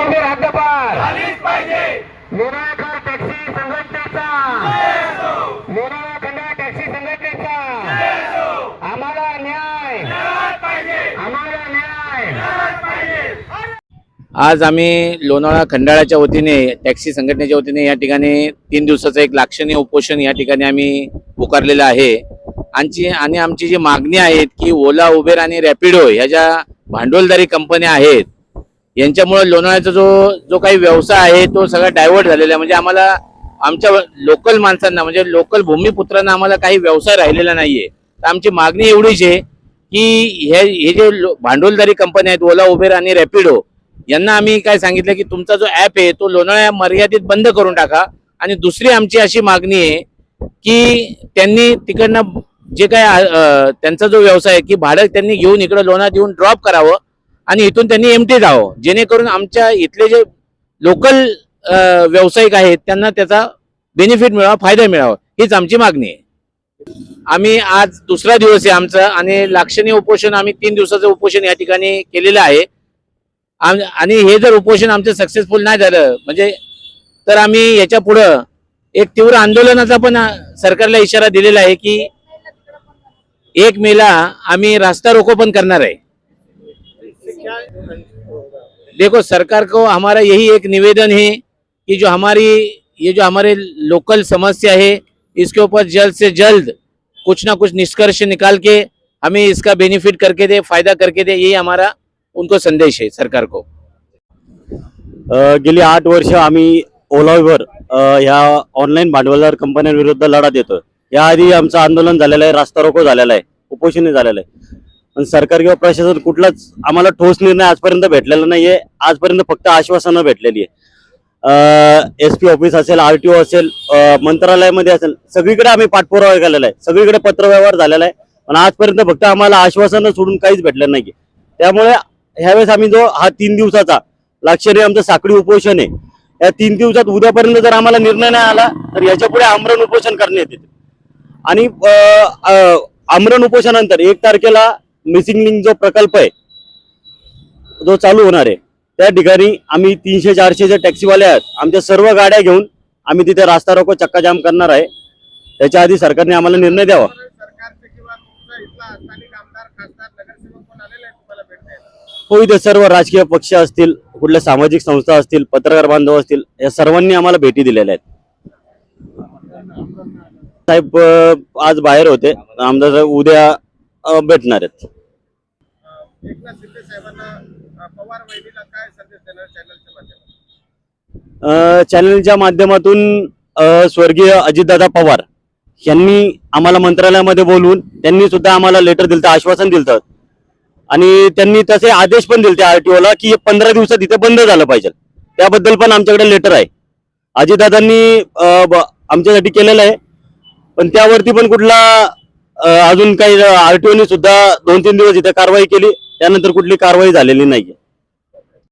Uber हद्दपार Lonavala taxi संघटनेचा Lonavala Khandala taxi संघटनेचा आम्हाला न्याय आम्हाला न्याय। आज आम्ही लोणावळा खंडाळाच्या वतीने टॅक्सी संघटनेच्या वतीने या ठिकाणी 3 दिवसाचं एक लाक्षणीय उपोषण या ठिकाणी आम्ही पुकारलेलं आहे। आमची जी मागणी आहेत की ओला उबेर आणि रॅपिडो ह्या ज्या भांडवलदारी कंपन्या आहेत यांच्यामुळे लोणावळ्याचा जो काही व्यवसाय आहे तो सगळा डायव्हर्ट झालेला आहे। म्हणजे आम्हाला आमच्या लोकल माणसांना म्हणजे लोकल भूमिपुत्रांना आम्हाला काही व्यवसाय राहिलेला नाहीये। तर आमची मागणी एवढीच आहे की हे जे भांडवलदारी कंपन्या आहेत ओला उबेर आणि रॅपिडो यांना आम्ही काय सांगितलं की तुमचा जो ऍप आहे तो लोणावळ्या मर्यादित बंद करून टाका। आणि दुसरी आमची अशी मागणी आहे की त्यांनी तिकडनं जे काय त्यांचा जो व्यवसाय आहे की भाडं त्यांनी घेऊन इकडे लोणावळ्यात येऊन ड्रॉप करावं आणि इथून त्यांनी एमटी जावं, जेणेकरून आमच्या इथले जे लोकल व्यावसायिक आहेत त्यांना त्याचा बेनिफिट मिळावा, फायदा मिळावा, हीच आमची मागणी आहे। आम्ही आज दुसरा दिवस आहे आमचा आणि लाक्षणीय उपोषण आम्ही 3 दिवसाचं उपोषण या ठिकाणी केलेलं आहे। आणि हे जर उपोषण आमचं सक्सेसफुल नाही झालं म्हणजे तर आम्ही याच्या पुढं एक तीव्र आंदोलनाचा पण सरकारला इशारा दिलेला आहे की 1 मेला आम्ही रास्ता रोको पण करणार है। देखो सरकार को हमारा यही एक निवेदन है कि जो हमारे लोकल समस्या है इसके ऊपर जल्द से जल्द कुछ ना कुछ निष्कर्ष निकाल के हमें इसका बेनिफिट करके दे, फायदा करके दे, यही हमारा उनको संदेश है सरकार को। गेली 8 वर्ष आम्ही ओला उबर ह्या ऑनलाईन भांडवलदार कंपन्यांविरुद्ध लढा देतो। याआधी आमचं आंदोलन झालेलं आहे, रास्ता रोको झालेला आहे, उपोषण झालेलं आहे, पण सरकार किंवा प्रशासन कुठलाच आम्हाला ठोस निर्णय आजपर्यंत भेटलेला नाहीये। आजपर्यंत फक्त आश्वासनं भेटलेली आहे। SP ऑफिस असेल, RTO असेल, मंत्रालयामध्ये असेल, सगळीकडे आम्ही पाठपुरावा केलेला आहे, सगळीकडे पत्रव्यवहार झालेला आहे, पण आजपर्यंत फक्त आम्हाला आश्वासनं सोडून काहीच भेटलं नाहीये। त्यामुळे ह्यावेळेस आम्ही जो हा 3 दिवसाचा लाक्षणीय आमचं साखळी उपोषण आहे, या 3 दिवसात उद्यापर्यंत जर आम्हाला निर्णय नाही आला तर याच्या पुढे आमरण उपोषण करण्यात येते। आणि आमरण उपोषणानंतर 1 तारखेला मिसिंग लिंक जो प्रकल्प आहे जो चालू होणार आहे त्या ठिकाणी आम्ही 300-400 जे टॅक्सीवाले आहेत आमच्या सर्व गाड्या घेऊन आम्ही तिथे रास्ता रोको चक्का जाम करणार आहे। त्याच्या आधी सरकारने आम्हाला निर्णय द्यावा। हो, इथे सर्व राजकीय पक्ष असतील, कुठल्या सामाजिक संस्था असतील, पत्रकार बांधव असतील, या सर्वांनी आम्हाला भेटी दिलेल्या आहेत। साहेब आज बाहेर होते, आमदार उद्या भेटणार आहेत। चॅनलच्या माध्यमातून स्वर्गीय अजितदादा पवार यांनी आम्हाला मंत्रालयामध्ये बोलवून त्यांनी सुद्धा आम्हाला लेटर दिलं, आश्वासन दिलं आणि त्यांनी तसे आदेश पण दिले RTOला की 15 दिवसात इथे बंद झालं पाहिजे। त्याबद्दल पण आमच्याकडे लेटर आहे, अजितदादांनी आमच्यासाठी केलेलं आहे, पण त्यावरती पण कुठला अजून काही RTOने सुद्धा 2-3 दिवस इथे कारवाई केली, त्यानंतर कुठली कारवाई झालेली नाहीये।